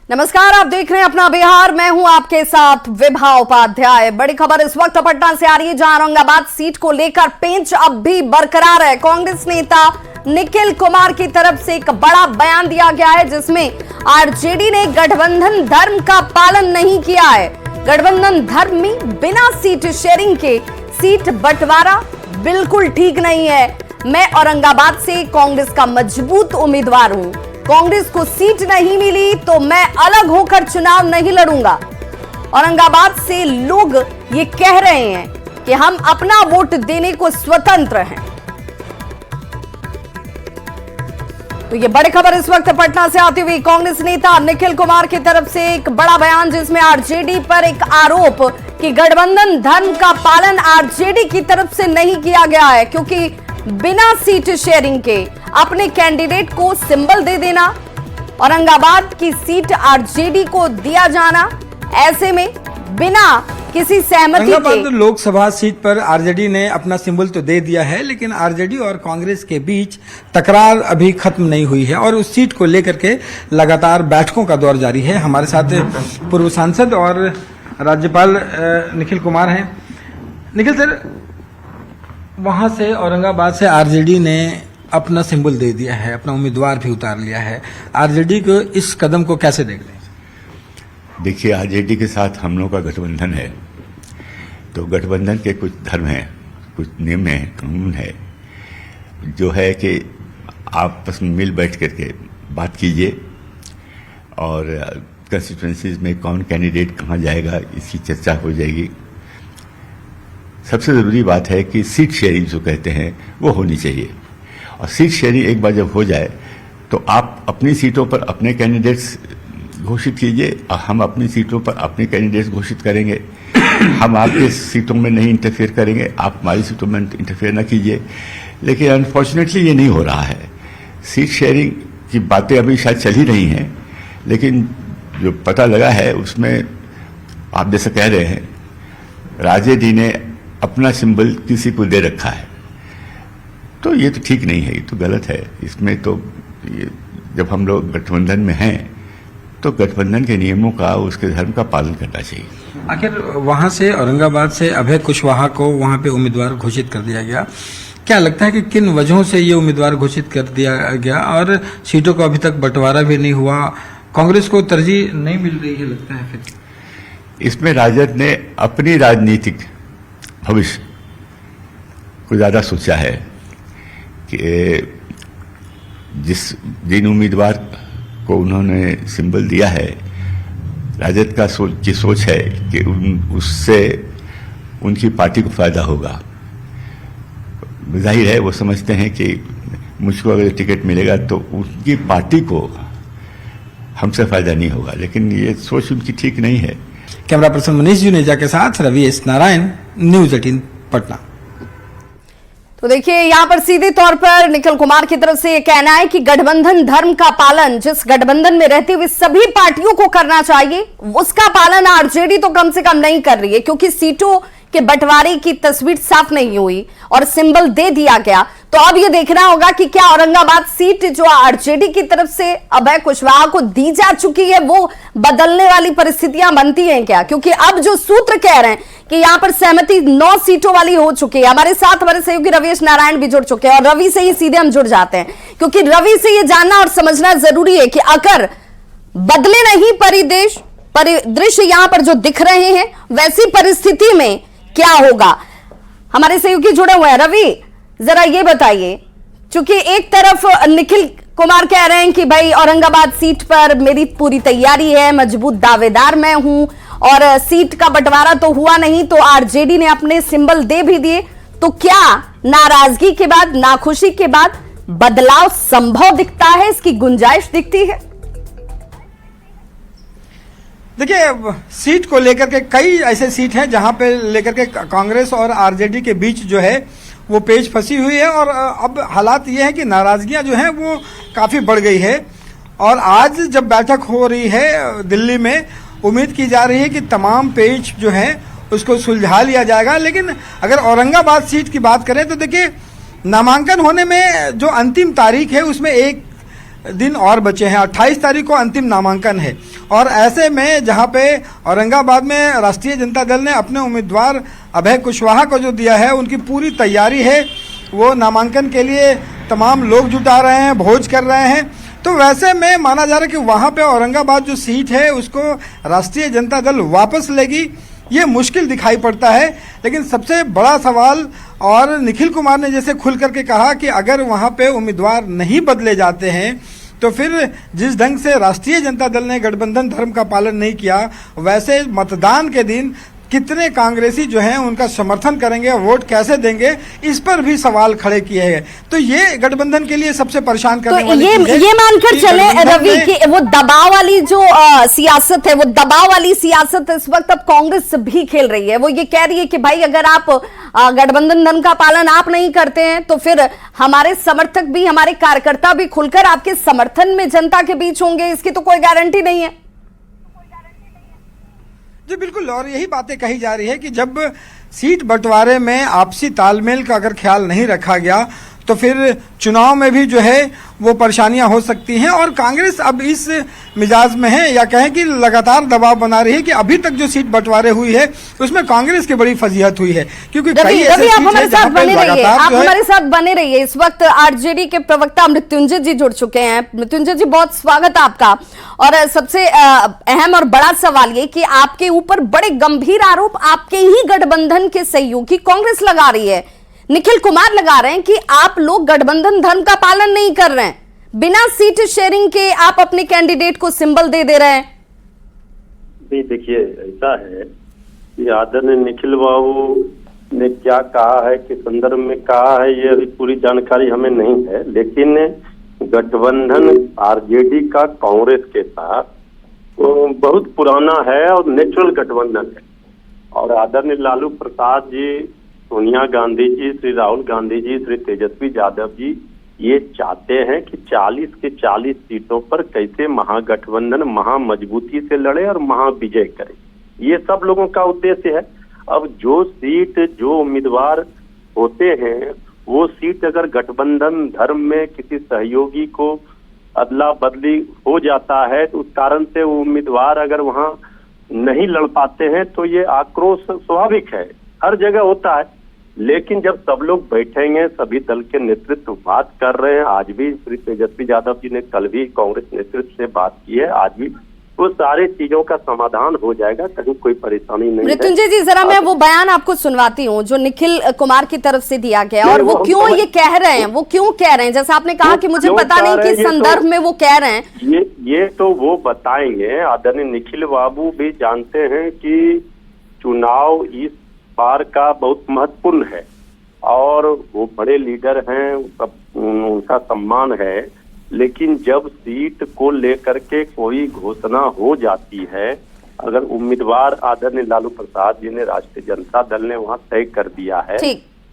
नमस्कार, आप देख रहे हैं अपना बिहार। मैं हूं आपके साथ विभा उपाध्याय। बड़ी खबर इस वक्त पटना से आ रही है, जहां औरंगाबाद सीट को लेकर पेंच अब भी बरकरार है। कांग्रेस नेता निखिल कुमार की तरफ से एक बड़ा बयान दिया गया है, जिसमें आरजेडी ने गठबंधन धर्म का पालन नहीं किया है। गठबंधन धर्म में बिना सीट शेयरिंग के सीट बंटवारा बिल्कुल ठीक नहीं है। मैं औरंगाबाद से कांग्रेस का मजबूत उम्मीदवार हूं। कांग्रेस को सीट नहीं मिली तो मैं अलग होकर चुनाव नहीं लड़ूंगा। औरंगाबाद से लोग ये कह रहे हैं कि हम अपना वोट देने को स्वतंत्र हैं। तो ये बड़ी खबर इस वक्त पटना से आती हुई कांग्रेस नेता निखिल कुमार की तरफ से एक बड़ा बयान, जिसमें आरजेडी पर एक आरोप कि गठबंधन धर्म का पालन आरजेडी की तरफ से नहीं किया गया है, क्योंकि बिना सीट शेयरिंग के अपने कैंडिडेट को सिंबल दे देना, औरंगाबाद की सीट आरजेडी को दिया जाना, ऐसे में बिना किसी सहमति के लोकसभा सीट पर आरजेडी ने अपना सिंबल तो दे दिया है, लेकिन आरजेडी और कांग्रेस के बीच तकरार अभी खत्म नहीं हुई है और उस सीट को लेकर के लगातार बैठकों का दौर जारी है। हमारे साथ पूर्व सांसद और राज्यपाल निखिल कुमार हैं। निखिल सर, वहां से औरंगाबाद से आरजेडी ने अपना सिंबल दे दिया है, अपना उम्मीदवार भी उतार लिया है। आरजेडी को इस कदम को कैसे देख रहे हैं? देखिए, आरजेडी के साथ हम लोग का गठबंधन है, तो गठबंधन के कुछ धर्म हैं, कुछ नियम हैं, कानून है, जो है कि आपस में मिल बैठ करके बात कीजिए और कंस्टिट्यूएंसीज में कौन कैंडिडेट कहाँ जाएगा इसकी चर्चा हो जाएगी। सबसे ज़रूरी बात है कि सीट शेयरिंग जो कहते हैं वो होनी चाहिए, और सीट शेयरिंग एक बार जब हो जाए तो आप अपनी सीटों पर अपने कैंडिडेट्स घोषित कीजिए और हम अपनी सीटों पर अपने कैंडिडेट्स घोषित करेंगे। हम आपके सीटों में नहीं इंटरफेयर करेंगे, आप हमारी सीटों में इंटरफेयर ना कीजिए। लेकिन अनफॉर्चुनेटली ये नहीं हो रहा है। सीट शेयरिंग की बातें अभी शायद चल ही रही हैं, लेकिन जो पता लगा है उसमें आप जैसे कह रहे हैं, आरजेडी ने अपना सिंबल किसी को दे रखा है, तो ये तो ठीक नहीं है, ये तो गलत है। इसमें तो जब हम लोग गठबंधन में हैं तो गठबंधन के नियमों का, उसके धर्म का पालन करना चाहिए। आखिर वहां से औरंगाबाद से अभय कुशवाहा को वहां पे उम्मीदवार घोषित कर दिया गया। क्या लगता है कि किन वजहों से ये उम्मीदवार घोषित कर दिया गया और सीटों का अभी तक बंटवारा भी नहीं हुआ? कांग्रेस को तरजीह नहीं मिल रही है लगता है। फिर इसमें राजद ने अपनी राजनीतिक भविष्य को ज्यादा सोचा है कि जिन उम्मीदवार को उन्होंने सिंबल दिया है, राजद का सोच है कि उससे उनकी पार्टी को फायदा होगा। जाहिर है वो समझते हैं कि मुझको अगर टिकट मिलेगा तो उनकी पार्टी को हमसे फायदा नहीं होगा, लेकिन ये सोच उनकी ठीक नहीं है। कैमरा पर्सन मनीष जुनेजा के साथ रवि एस नारायण, न्यूज 18 पटना। तो देखिए, यहां पर सीधे तौर पर निखिल कुमार की तरफ से यह कहना है कि गठबंधन धर्म का पालन जिस गठबंधन में रहते हुए सभी पार्टियों को करना चाहिए, उसका पालन आरजेडी तो कम से कम नहीं कर रही है, क्योंकि सीटों के बंटवारे की तस्वीर साफ नहीं हुई और सिंबल दे दिया गया। तो अब यह देखना होगा कि क्या औरंगाबाद सीट जो आरजेडी की तरफ से अभय कुशवाहा को दी जा चुकी है, वो बदलने वाली परिस्थितियां बनती हैं क्या? क्योंकि अब जो सूत्र कह रहे हैं कि यहां पर सहमति 9 सीटों वाली हो चुकी है। हमारे साथ हमारे सहयोगी रवि एस नारायण भी जुड़ चुके हैं, और रवि से ही सीधे हम जुड़ जाते हैं, क्योंकि रवि से यह जानना और समझना जरूरी है कि अगर बदले नहीं परिदृश्य यहां पर जो दिख रहे हैं, वैसी परिस्थिति में क्या होगा? हमारे सहयोगी जुड़े हुए हैं। रवि, जरा ये बताइए, चूंकि एक तरफ निखिल कुमार कह रहे हैं कि भाई औरंगाबाद सीट पर मेरी पूरी तैयारी है, मजबूत दावेदार मैं हूं, और सीट का बंटवारा तो हुआ नहीं, तो आरजेडी ने अपने सिंबल दे भी दिए, तो क्या नाराजगी के बाद, नाखुशी के बाद बदलाव संभव दिखता है? इसकी गुंजाइश दिखती है? देखिए, सीट को लेकर के कई ऐसे सीट हैं जहां पे लेकर के कांग्रेस और आरजेडी के बीच जो है वो पेच फंसी हुई है, और अब हालात ये है कि नाराजगियां जो हैं वो काफी बढ़ गई है। और आज जब बैठक हो रही है दिल्ली में, उम्मीद की जा रही है कि तमाम पेच जो है उसको सुलझा लिया जाएगा। लेकिन अगर औरंगाबाद सीट की बात करें तो देखिए, नामांकन होने में जो अंतिम तारीख है उसमें एक दिन और बचे हैं। 28 तारीख को अंतिम नामांकन है और ऐसे में जहां पे औरंगाबाद में राष्ट्रीय जनता दल ने अपने उम्मीदवार अभय कुशवाहा को जो दिया है, उनकी पूरी तैयारी है, वो नामांकन के लिए तमाम लोग जुटा रहे हैं, भोज कर रहे हैं। तो वैसे में माना जा रहा है कि वहां पे औरंगाबाद जो सीट है उसको राष्ट्रीय जनता दल वापस लेगी, ये मुश्किल दिखाई पड़ता है। लेकिन सबसे बड़ा सवाल, और निखिल कुमार ने जैसे खुल करके कहा कि अगर वहां पे उम्मीदवार नहीं बदले जाते हैं तो फिर जिस ढंग से राष्ट्रीय जनता दल ने गठबंधन धर्म का पालन नहीं किया, वैसे मतदान के दिन कितने कांग्रेसी जो हैं उनका समर्थन करेंगे, वोट कैसे देंगे, इस पर भी सवाल खड़े किए हैं। तो ये गठबंधन के लिए सबसे परेशान करने वाली चीज है। ये मानकर चले रवि कि वो दबाव वाली जो सियासत है, वो दबाव वाली सियासत इस वक्त अब कांग्रेस भी खेल रही है। वो ये कह रही है कि भाई अगर आप गठबंधन धर्म का पालन आप नहीं करते हैं तो फिर हमारे समर्थक भी, हमारे कार्यकर्ता भी खुलकर आपके समर्थन में जनता के बीच होंगे, इसकी तो कोई गारंटी नहीं है। जी बिल्कुल, और यही बातें कही जा रही है कि जब सीट बंटवारे में आपसी तालमेल का अगर ख्याल नहीं रखा गया तो फिर चुनाव में भी जो है वो परेशानियां हो सकती हैं। और कांग्रेस अब इस मिजाज में है, या कहें कि लगातार दबाव बना रही है कि अभी तक जो सीट बंटवारे हुई है उसमें कांग्रेस की बड़ी फजीहत हुई है, क्योंकि कई ऐसे सीट आप हमारे साथ बने रहिए, आप हमारे साथ बने रहिए। रहिए। इस वक्त आरजेडी के प्रवक्ता मृत्युंजय जी जुड़ चुके हैं। मृत्युंजय जी, बहुत स्वागत आपका। और सबसे अहम और बड़ा सवाल ये कि आपके ऊपर बड़े गंभीर आरोप आपके ही गठबंधन के सहयोगी कांग्रेस लगा रही है, निखिल कुमार लगा रहे हैं कि आप लोग गठबंधन धर्म का पालन नहीं कर रहे हैं, बिना सीट शेयरिंग के आप अपने कैंडिडेट को सिंबल दे रहे हैं। नहीं, देखिए ऐसा है कि आदरणीय निखिल बाबू ने क्या कहा है, किस संदर्भ में कहा है, ये अभी पूरी जानकारी हमें नहीं है। लेकिन गठबंधन आरजेडी का कांग्रेस के साथ बहुत पुराना है और नेचुरल गठबंधन है। और आदरणीय लालू प्रसाद जी, सोनिया गांधी जी, श्री राहुल गांधी जी, श्री तेजस्वी यादव जी ये चाहते हैं कि 40 के 40 सीटों पर कैसे महागठबंधन महामजबूती से लड़े और महाविजय करे, ये सब लोगों का उद्देश्य है। अब जो सीट, जो उम्मीदवार होते हैं, वो सीट अगर गठबंधन धर्म में किसी सहयोगी को अदला बदली हो जाता है तो उस कारण से वो उम्मीदवार अगर वहां नहीं लड़ पाते हैं तो ये आक्रोश स्वाभाविक है, हर जगह होता है। लेकिन जब सब लोग बैठेंगे, सभी दल के नेतृत्व बात कर रहे हैं, आज भी श्री तेजस्वी यादव जी ने कल भी कांग्रेस नेतृत्व से बात की है, आज भी, वो सारी चीजों का समाधान हो जाएगा, कहीं कोई परेशानी नहीं है। मृत्युंजय जी, जरा मैं वो बयान आपको सुनवाती हूँ जो निखिल कुमार की तरफ से दिया गया, और वो क्यों ये कह रहे हैं, वो क्यों कह रहे हैं, जैसा आपने कहा कि मुझे पता नहीं किस संदर्भ में वो कह रहे हैं। ये तो वो बताएंगे। आदरणीय निखिल बाबू भी जानते हैं कि चुनाव इस बार का बहुत महत्वपूर्ण है और वो बड़े लीडर हैं, उनका सम्मान है। लेकिन जब सीट को लेकर के कोई घोषणा हो जाती है, अगर उम्मीदवार आदरणीय लालू प्रसाद जी ने, राष्ट्रीय जनता दल ने वहां तय कर दिया है,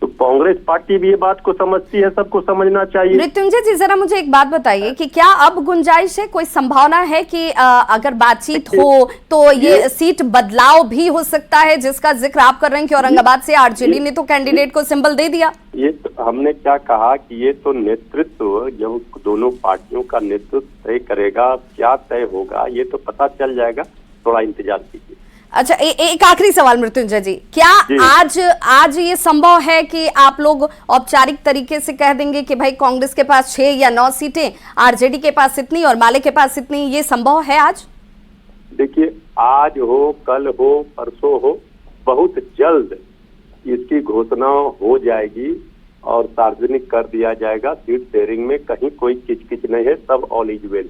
तो कांग्रेस पार्टी भी ये बात को समझती है, सबको समझना चाहिए। मृत्युंजय जी, जरा मुझे एक बात बताइए कि क्या अब गुंजाइश है, कोई संभावना है कि अगर बातचीत हो तो ये सीट बदलाव भी हो सकता है, जिसका जिक्र आप कर रहे हैं कि औरंगाबाद से आरजेडी ने तो कैंडिडेट को सिंबल दे दिया। ये तो हमने क्या कहा कि ये तो नेतृत्व, जब दोनों पार्टियों का नेतृत्व तय करेगा, क्या तय होगा ये तो पता चल जाएगा, थोड़ा इंतजार कीजिए। अच्छा, एक आखिरी सवाल मृत्युंजय जी, क्या आज ये संभव है कि आप लोग औपचारिक तरीके से कह देंगे कि भाई कांग्रेस के पास 6 या 9 सीटें, आरजेडी के पास इतनी और माले के पास इतनी, ये संभव है आज? देखिए, आज हो, कल हो, परसों हो, बहुत जल्द इसकी घोषणा हो जाएगी और सार्वजनिक कर दिया जाएगा। सीट शेयरिंग में कहीं कोई किचकिच नहीं है, सब ऑल इज वेल।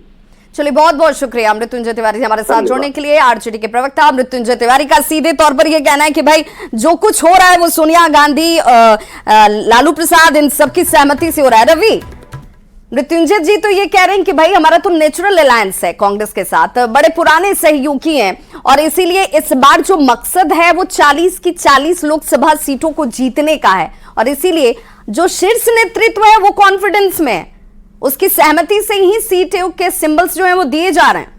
चलिए, बहुत बहुत शुक्रिया मृत्युंजय तिवारी जी हमारे साथ जुड़ने के लिए। आरजेडी के प्रवक्ता मृत्युंजय तिवारी का सीधे तौर पर यह कहना है कि भाई जो कुछ हो रहा है वो सोनिया गांधी, लालू प्रसाद, इन सबकी सहमति से हो रहा है। रवि, मृत्युंजय जी तो ये कह रहे हैं कि भाई हमारा तो नेचुरल अलायंस है कांग्रेस के साथ, बड़े पुराने सहयोगी हैं और इसीलिए इस बार जो मकसद है वो 40 की 40 लोकसभा सीटों को जीतने का है और इसीलिए जो शीर्ष नेतृत्व है वो कॉन्फिडेंस में है, उसकी सहमति से ही सीटों के सिंबल्स जो हैं वो दिए जा रहे हैं।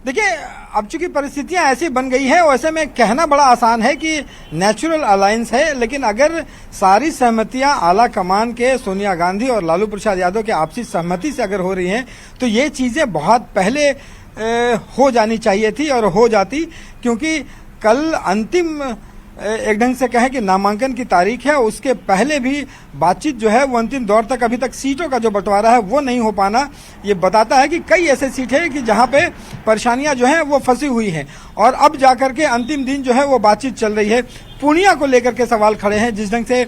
देखिए, अब चूंकि परिस्थितियां ऐसी बन गई है, वैसे में कहना बड़ा आसान है कि नेचुरल अलायंस है, लेकिन अगर सारी सहमतियां आला कमान के सोनिया गांधी और लालू प्रसाद यादव के आपसी सहमति से अगर हो रही हैं, तो ये चीजें बहुत पहले हो जानी चाहिए थी और हो जाती, क्योंकि कल अंतिम एक ढंग से कहें कि नामांकन की तारीख है, उसके पहले भी बातचीत जो है वो अंतिम दौर तक, अभी तक सीटों का जो बंटवारा है वो नहीं हो पाना, ये बताता है कि कई ऐसे सीट है कि जहां पे परेशानियां जो हैं वो फंसी हुई हैं, और अब जाकर के अंतिम दिन जो है वो बातचीत चल रही है। पूर्णिया को लेकर के सवाल खड़े हैं, जिस ढंग से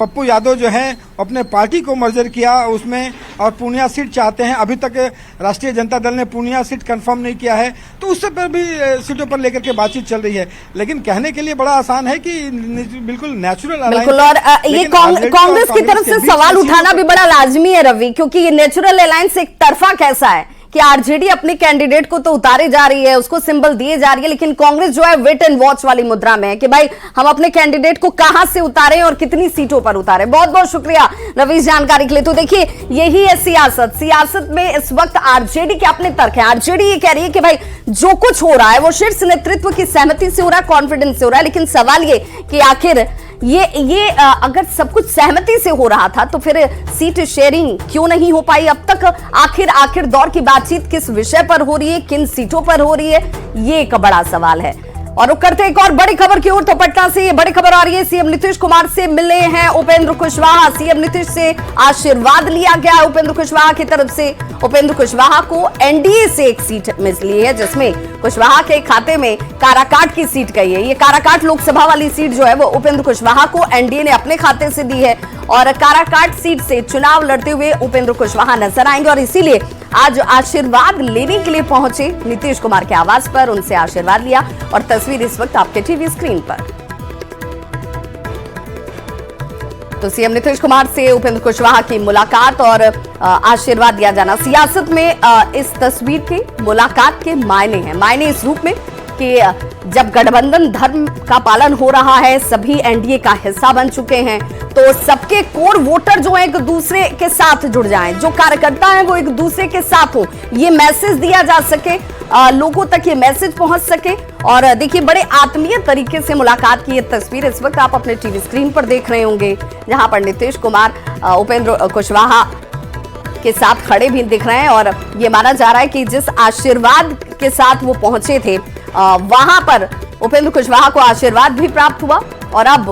पप्पू यादव जो है अपने पार्टी को मर्जर किया उसमें, और पूर्णिया सीट चाहते हैं, अभी तक राष्ट्रीय जनता दल ने पूर्णिया सीट कंफर्म नहीं किया है, तो उससे पर भी सीटों पर लेकर के बातचीत चल रही है। लेकिन कहने के लिए बड़ा आसान है कि बिल्कुल नेचुरल, बिल्कुल। और ये कांग्रेस की तरफ से सवाल उठाना भी बड़ा लाजमी है रवि, क्योंकि ये नेचुरल अलायंस एक तरफा कैसा है कि आरजेडी अपने कैंडिडेट को तो उतारे जा रही है, उसको सिंबल दिए जा रही है, लेकिन कांग्रेस जो है वेट एंड वॉच वाली मुद्रा में है कि भाई हम अपने कैंडिडेट को कहां से उतारें और कितनी सीटों पर उतारें। बहुत बहुत शुक्रिया रवि जानकारी के लिए। तो देखिए, यही है सियासत में इस वक्त आरजेडी के अपने तर्क है। आरजेडी ये कह रही है कि भाई जो कुछ हो रहा है वो शीर्ष नेतृत्व की सहमति से हो रहा है, कॉन्फिडेंस से हो रहा है, लेकिन सवाल ये कि आखिर ये अगर सब कुछ सहमति से हो रहा था तो फिर सीट शेयरिंग क्यों नहीं हो पाई अब तक? आखिर दौर की बातचीत किस विषय पर हो रही है, किन सीटों पर हो रही है, ये एक बड़ा सवाल है। और रुक करते एक और बड़ी खबर की ओर, तो पटना से ये बड़ी खबर आ रही है। सीएम नीतीश कुमार से मिले हैं उपेंद्र कुशवाहा। सीएम नीतीश से आशीर्वाद लिया गया है उपेंद्र कुशवाहा की तरफ से। उपेंद्र कुशवाहा को एनडीए से एक सीट मिली है, जिसमें कुशवाहा के खाते में काराकाट की सीट गई है। ये काराकाट लोकसभा वाली सीट जो है वो उपेंद्र कुशवाहा को एनडीए ने अपने खाते से दी है, और काराकाट सीट से चुनाव लड़ते हुए उपेंद्र कुशवाहा नजर आएंगे, और इसीलिए आज आशीर्वाद लेने के लिए पहुंचे नीतीश कुमार के आवास पर, उनसे आशीर्वाद लिया। और तस्वीर इस वक्त आपके टीवी स्क्रीन पर। तो सीएम नीतीश कुमार से उपेंद्र कुशवाहा की मुलाकात और आशीर्वाद दिया जाना। सियासत में इस तस्वीर की मुलाकात के मायने इस रूप में कि जब गठबंधन धर्म का पालन हो रहा है, सभी एनडीए का हिस्सा बन चुके हैं, तो सबके कोर वोटर जो है एक दूसरे के साथ जुड़ जाएं, जो कार्यकर्ता हैं वो एक दूसरे के साथ हो, ये मैसेज दिया जा सके, लोगों तक ये मैसेज पहुंच सके। और देखिए, बड़े आत्मीय तरीके से मुलाकात की ये तस्वीर इस वक्त आप अपने टीवी स्क्रीन पर देख रहे होंगे, जहां पर नीतीश कुमार उपेंद्र कुशवाहा के साथ खड़े भी दिख रहे हैं। और ये माना जा रहा है कि जिस आशीर्वाद के साथ वो पहुंचे थे, वहां पर उपेंद्र कुशवाहा को आशीर्वाद भी प्राप्त हुआ, और अब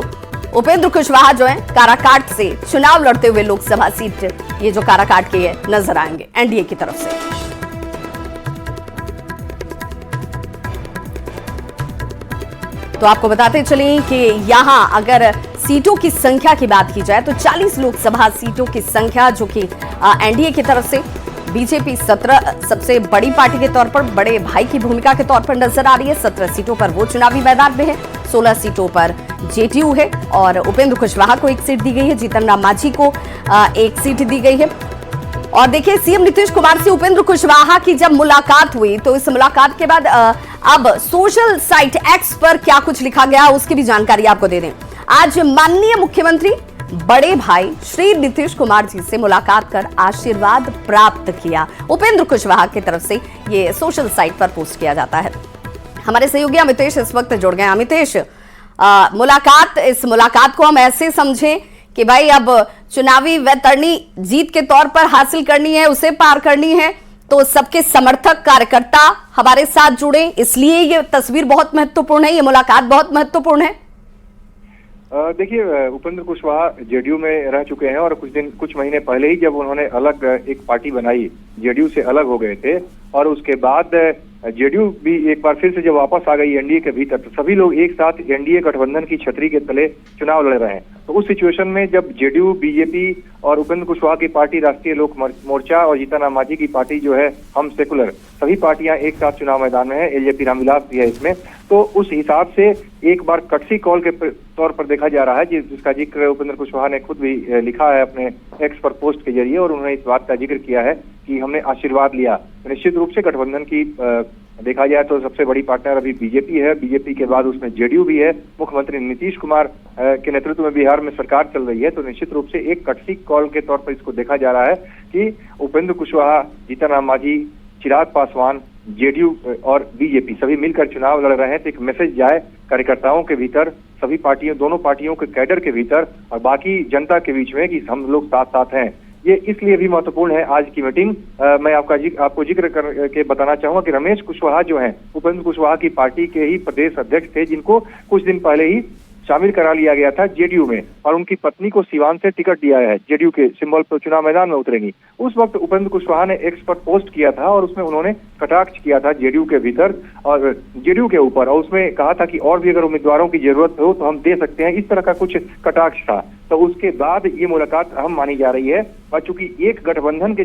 उपेंद्र कुशवाहा जो है काराकाट से चुनाव लड़ते हुए लोकसभा सीट, ये जो काराकाट की है, नजर आएंगे एनडीए की तरफ से। तो आपको बताते चलें कि यहां अगर सीटों की संख्या की बात की जाए तो 40 लोकसभा सीटों की संख्या जो कि एनडीए की तरफ से, बीजेपी 17 सबसे बड़ी पार्टी के तौर पर, बड़े भाई की भूमिका के तौर पर नजर आ रही है। 17 सीटों पर वो चुनावी मैदान में है, 16 सीटों पर जेडीयू है, और उपेंद्र कुशवाहा को एक सीट दी गई है, जीतन राम मांझी को एक सीट दी गई है। और देखिए, सीएम नीतीश कुमार से उपेंद्र कुशवाहा की जब मुलाकात हुई, तो इस मुलाकात के बाद अब सोशल साइट एक्स पर क्या कुछ लिखा गया उसकी भी जानकारी आपको दे दें। आज माननीय मुख्यमंत्री बड़े भाई श्री नीतीश कुमार जी से मुलाकात कर आशीर्वाद प्राप्त किया उपेंद्र कुशवाहा की तरफ से, ये सोशल साइट पर पोस्ट किया जाता है। हमारे सहयोगी अमितेश इस वक्त जुड़ गए। अमितेश, इस मुलाकात को हम ऐसे समझें कि भाई अब चुनावी वैतरणी जीत के तौर पर हासिल करनी है, उसे पार करनी है, तो सबके समर्थक कार्यकर्ता हमारे साथ जुड़े, इसलिए ये तस्वीर बहुत महत्वपूर्ण है, ये मुलाकात बहुत महत्वपूर्ण है। देखिए, उपेंद्र कुशवाहा जेडीयू में रह चुके हैं, और कुछ महीने पहले ही जब उन्होंने अलग एक पार्टी बनाई, जेडीयू से अलग हो गए थे, और उसके बाद जेडीयू भी एक बार फिर से जब वापस आ गई एनडीए के भीतर, तो सभी लोग एक साथ एनडीए गठबंधन की छतरी के तले चुनाव लड़ रहे हैं। तो उस सिचुएशन में जब जेडीयू, बीजेपी और उपेंद्र कुशवाहा की पार्टी राष्ट्रीय लोक मोर्चा और जीतन राम मांझी की पार्टी जो है हम सेकुलर, सभी पार्टियां एक साथ चुनाव मैदान में है, एलजेपी रामविलास भी है इसमें, तो उस हिसाब से एक बार कटसी कॉल के तौर पर देखा जा रहा है, जिसका जिक्र उपेंद्र कुशवाहा ने खुद भी लिखा है अपने एक्स पर पोस्ट के जरिए, और उन्होंने इस बात का जिक्र किया है कि हमने आशीर्वाद लिया। निश्चित रूप से गठबंधन की देखा जाए तो सबसे बड़ी पार्टनर अभी बीजेपी है, बीजेपी के बाद उसमें जेडीयू भी है, मुख्यमंत्री नीतीश कुमार के नेतृत्व में बिहार में सरकार चल रही है, तो निश्चित रूप से एक कटसी कॉल के तौर पर इसको देखा जा रहा है कि उपेंद्र कुशवाहा, जीतन राम मांझी, चिराग पासवान जेडीयू और बीजेपी सभी मिलकर चुनाव लड़ रहे हैं, तो एक मैसेज जाए कार्यकर्ताओं के भीतर, सभी पार्टियों, दोनों पार्टियों के कैडर के भीतर और बाकी जनता के बीच में कि हम लोग साथ साथ हैं। ये इसलिए भी महत्वपूर्ण है आज की मीटिंग। मैं आपको जिक्र करके बताना चाहूंगा कि रमेश कुशवाहा जो हैं, उपेंद्र कुशवाहा की पार्टी के ही प्रदेश अध्यक्ष थे, जिनको कुछ दिन पहले ही शामिल करा लिया गया था जेडीयू में, और उनकी पत्नी को सिवान से टिकट दिया है, जेडीयू के सिंबल पर चुनाव मैदान में उतरेंगी। उस वक्त उपेंद्र कुशवाहा ने एक्स पर पोस्ट किया था और उसमें उन्होंने कटाक्ष किया था जेडीयू के भीतर और जेडीयू के ऊपर, और उसमें कहा था कि और भी अगर उम्मीदवारों की जरूरत हो तो हम दे सकते हैं, इस तरह का कुछ कटाक्ष था। तो उसके बाद ये मुलाकात अहम मानी जा रही है, और चूंकि एक गठबंधन के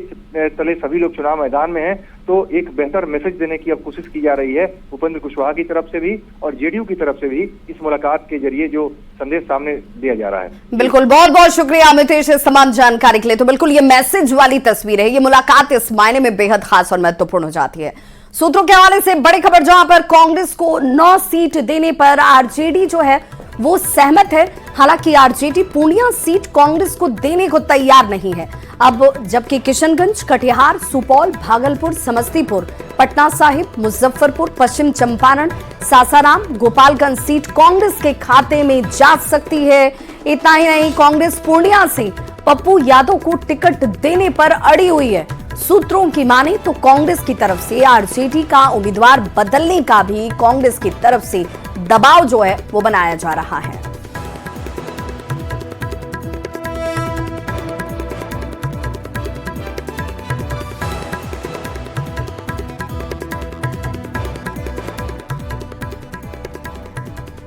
तले सभी लोग चुनाव मैदान में हैं, तो एक बेहतर मैसेज देने की अब कोशिश की जा रही है उपेंद्र कुशवाहा की तरफ से भी और जेडीयू की तरफ से भी, इस मुलाकात के जरिए जो संदेश सामने दिया जा रहा है। बिल्कुल, बहुत बहुत शुक्रिया अमितेश इस तमाम जानकारी के लिए। तो बिल्कुल ये मैसेज वाली तस्वीर है, ये मुलाकात इस मायने में बेहद खास और महत्वपूर्ण हो जाती है। सूत्रों के हवाले से बड़ी खबर, जहां पर कांग्रेस को 9 सीट देने पर आरजेडी जो है वो सहमत है। हालांकि आरजेडी पूर्णिया सीट कांग्रेस को देने को तैयार नहीं है। अब जबकि किशनगंज, कटिहार, सुपौल, भागलपुर, समस्तीपुर, पटना साहिब, मुजफ्फरपुर, पश्चिम चंपारण, सासाराम, गोपालगंज सीट कांग्रेस के खाते में जा सकती है। इतना ही नहीं, कांग्रेस पूर्णिया से पप्पू यादव को टिकट देने पर अड़ी हुई है। सूत्रों की माने तो कांग्रेस की तरफ से आरजेडी का उम्मीदवार बदलने का भी कांग्रेस की तरफ से दबाव जो है वो बनाया जा रहा है।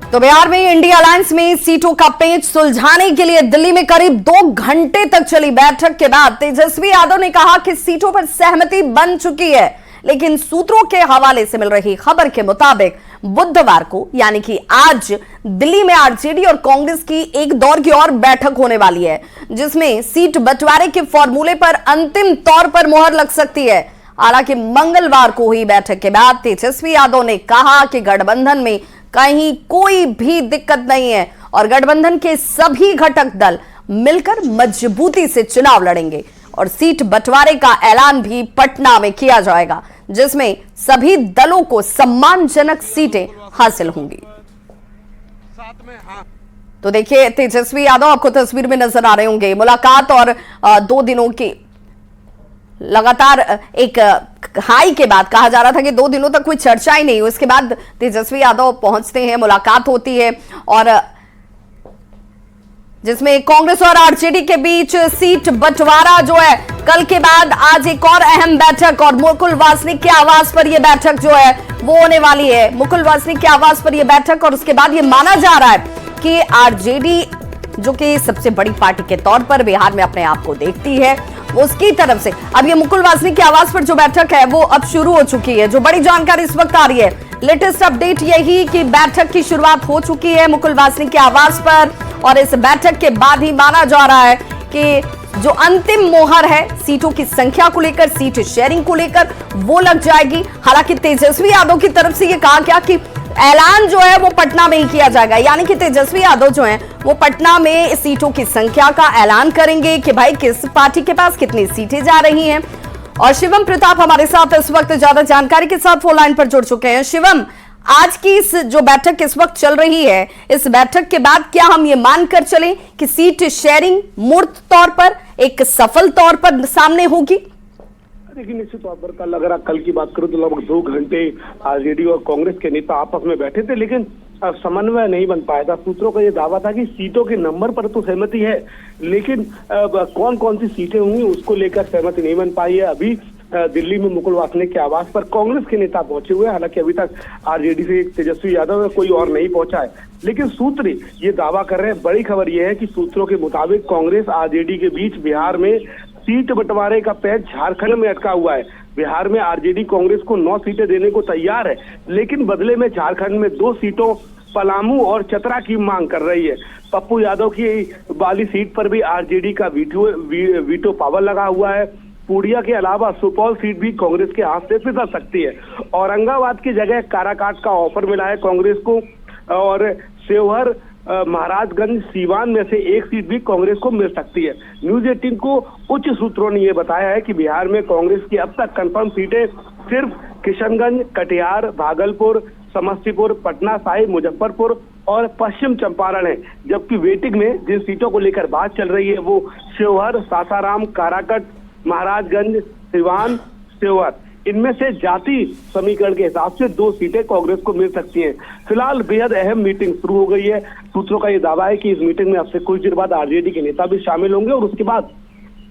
तो बिहार में इंडिया अलायंस में सीटों का पेच सुलझाने के लिए दिल्ली में करीब 2 घंटे तक चली बैठक के बाद तेजस्वी यादव ने कहा कि सीटों पर सहमति बन चुकी है। लेकिन सूत्रों के हवाले से मिल रही खबर के मुताबिक बुधवार को यानी कि आज दिल्ली में आरजेडी और कांग्रेस की एक दौर की और बैठक होने वाली है, जिसमें सीट बंटवारे के फॉर्मूले पर अंतिम तौर पर मोहर लग सकती है। हालांकि मंगलवार को हुई बैठक के बाद तेजस्वी यादव ने कहा कि गठबंधन में कहीं कोई भी दिक्कत नहीं है और गठबंधन के सभी घटक दल मिलकर मजबूती से चुनाव लड़ेंगे और सीट बंटवारे का ऐलान भी पटना में किया जाएगा, जिसमें सभी दलों को सम्मानजनक सीटें हासिल होंगी। तो देखिए, तेजस्वी यादव आपको तस्वीर में नजर आ रहे होंगे। मुलाकात और 2 दिनों की लगातार एक हाई के बाद कहा जा रहा था कि 2 दिनों तक कोई चर्चा ही नहीं हुई। उसके बाद तेजस्वी यादव पहुंचते हैं, मुलाकात होती है और जिसमें कांग्रेस और आरजेडी के बीच सीट बंटवारा जो है, कल के बाद आज एक और अहम बैठक और मुकुल वासनिक के आवास पर यह बैठक जो है वो होने वाली है। मुकुल वासनिक के आवास पर यह बैठक और उसके बाद यह माना जा रहा है कि आरजेडी जो कि सबसे बड़ी पार्टी के तौर पर बिहार में अपने आप को देखती है, उसकी तरफ से अब ये मुकुल वासनिक के आवास पर जो बैठक है वो अब शुरू हो चुकी है। जो बड़ी जानकारी इस वक्त आ रही है, लेटेस्ट अपडेट यही कि बैठक की शुरुआत हो चुकी है मुकुल वासनिक के आवास पर और इस बैठक के बाद ही माना जा रहा है कि जो अंतिम मोहर है सीटों की संख्या को लेकर, सीट शेयरिंग को लेकर, वो लग जाएगी। हालांकि तेजस्वी यादव की तरफ से ये कहा गया कि ऐलान जो है वो पटना में ही किया जाएगा, यानी कि तेजस्वी यादव जो है वो पटना में सीटों की संख्या का ऐलान करेंगे कि भाई किस पार्टी के पास कितनी सीटें जा रही हैं। और शिवम प्रताप हमारे साथ इस वक्त ज्यादा जानकारी के साथ फोन लाइन पर जुड़ चुके हैं। शिवम, आज की इस जो बैठक इस वक्त चल रही है, इस बैठक के बाद क्या हम ये मानकर चलें कि सीट शेयरिंग मूर्त तौर पर एक सफल तौर पर सामने होगी? देखिए, निश्चित तौर पर कल की बात करूं तो लगभग 2 घंटे आरजेडी और कांग्रेस के नेता आपस में बैठे थे, लेकिन समन्वय नहीं बन पाया था। सूत्रों का ये दावा था कि सीटों के नंबर पर तो सहमति है, लेकिन कौन कौन सी सीटें होंगी उसको लेकर सहमति नहीं बन पाई है। अभी दिल्ली में मुकुल वासनिक के आवास पर कांग्रेस के नेता पहुंचे हुए हैं, हालांकि अभी तक आरजेडी से तेजस्वी यादव कोई और नहीं पहुंचा है, लेकिन सूत्र ये दावा कर रहे हैं। बड़ी खबर यह है कि सूत्रों के मुताबिक कांग्रेस आरजेडी के बीच बिहार में सीट बंटवारे का पैच झारखंड में अटका हुआ है। बिहार में आरजेडी कांग्रेस को 9 सीटें देने को तैयार है, लेकिन बदले में झारखंड में 2 सीटों पलामू और चतरा की मांग कर रही है। पप्पू यादव की वाली सीट पर भी आरजेडी का वीटो पावर लगा हुआ है। पूर्णिया के अलावा सुपौल सीट भी कांग्रेस के हाथ से फिसल सकती है। औरंगाबाद की जगह काराकाट का ऑफर मिला है कांग्रेस को और सेवहर, महाराजगंज, सीवान में से एक सीट भी कांग्रेस को मिल सकती है। न्यूज 18 को उच्च सूत्रों ने यह बताया है कि बिहार में कांग्रेस की अब तक कंफर्म सीटें सिर्फ किशनगंज, कटिहार, भागलपुर, समस्तीपुर, पटना साहिब, मुजफ्फरपुर और पश्चिम चंपारण है। जबकि वेटिंग में जिन सीटों को लेकर बात चल रही है वो शिवहर, सासाराम, काराकट, महाराजगंज, सिवान, शिवहर, इनमें से जाति समीकरण के हिसाब से 2 सीटें कांग्रेस को मिल सकती हैं। फिलहाल बेहद अहम मीटिंग शुरू हो गई है। सूत्रों का ये दावा है कि इस मीटिंग में अब से कुछ देर बाद आरजेडी के नेता भी शामिल होंगे और उसके बाद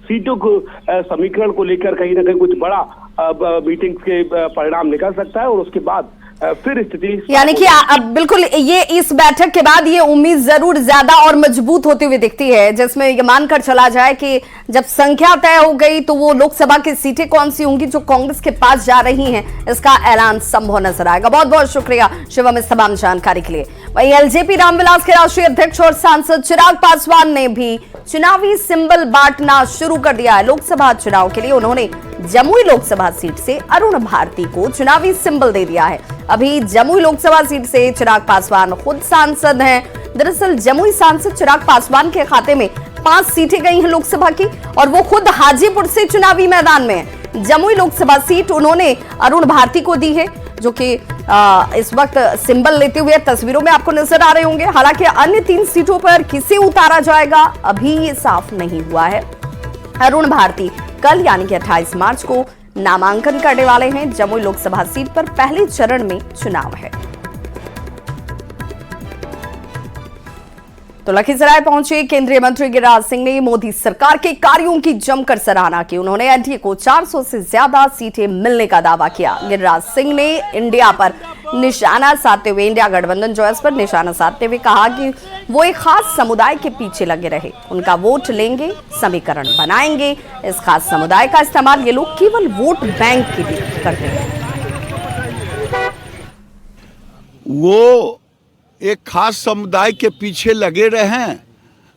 सीटों को समीकरण को लेकर कहीं ना कहीं कुछ बड़ा मीटिंग के परिणाम निकल सकता है और उसके बाद फिर स्थिति, यानी कि अब बिल्कुल ये इस बैठक के बाद ये उम्मीद जरूर ज्यादा और मजबूत होती हुई दिखती है, जिसमें ये मानकर चला जाए कि जब संख्या तय हो गई तो वो लोकसभा की सीटें कौन सी होंगी जो कांग्रेस के पास जा रही हैं, इसका ऐलान संभव नजर आएगा। बहुत बहुत शुक्रिया शिवम इस तमाम जानकारी के लिए। वहीं एलजेपी रामविलास के राष्ट्रीय अध्यक्ष और सांसद चिराग पासवान ने भी चुनावी सिंबल बांटना शुरू कर दिया है। लोकसभा चुनाव के लिए उन्होंने जमुई लोकसभा सीट से अरुण भारती को चुनावी सिंबल दे दिया है। अभी जमुई लोकसभा सीट से चिराग पासवान खुद सांसद हैं। दरअसल जमुई सांसद चिराग पासवान के खाते में 5 सीटें गई हैं लोकसभा की और वो खुद हाजीपुर से चुनावी मैदान में है। जमुई लोकसभा सीट उन्होंने अरुण भारती को दी है, जो कि इस वक्त सिंबल लेते हुए तस्वीरों में आपको नजर आ रहे होंगे। हालांकि अन्य 3 सीटों पर किसे उतारा जाएगा अभी ये साफ नहीं हुआ है। अरुण भारती कल यानी कि 28 मार्च को नामांकन करने वाले हैं। जमुई लोकसभा सीट पर पहले चरण में चुनाव है। तो लखीसराय पहुंचे केंद्रीय मंत्री गिरिराज सिंह ने मोदी सरकार के कार्यों की जमकर सराहना की। उन्होंने एनडीए को 400 से ज्यादा सीटें मिलने का दावा किया। गिरिराज सिंह ने इंडिया पर निशाना साधते हुए, इंडिया गठबंधन जो है इस पर निशाना साधते हुए कहा कि वो एक खास समुदाय के पीछे लगे रहे, उनका वोट लेंगे, समीकरण बनाएंगे। इस खास समुदाय का इस्तेमाल ये लोग केवल वोट बैंक के लिए करते हैं। वो एक खास समुदाय के पीछे लगे रहें,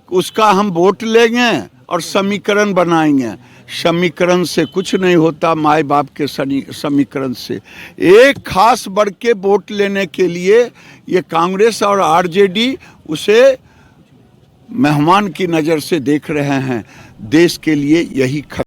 उसका हम वोट लेंगे और समीकरण बनाएंगे। समीकरण से कुछ नहीं होता, माए बाप के समीकरण से। एक खास वर्ग के वोट लेने के लिए ये कांग्रेस और आरजेडी उसे मेहमान की नज़र से देख रहे हैं। देश के लिए यही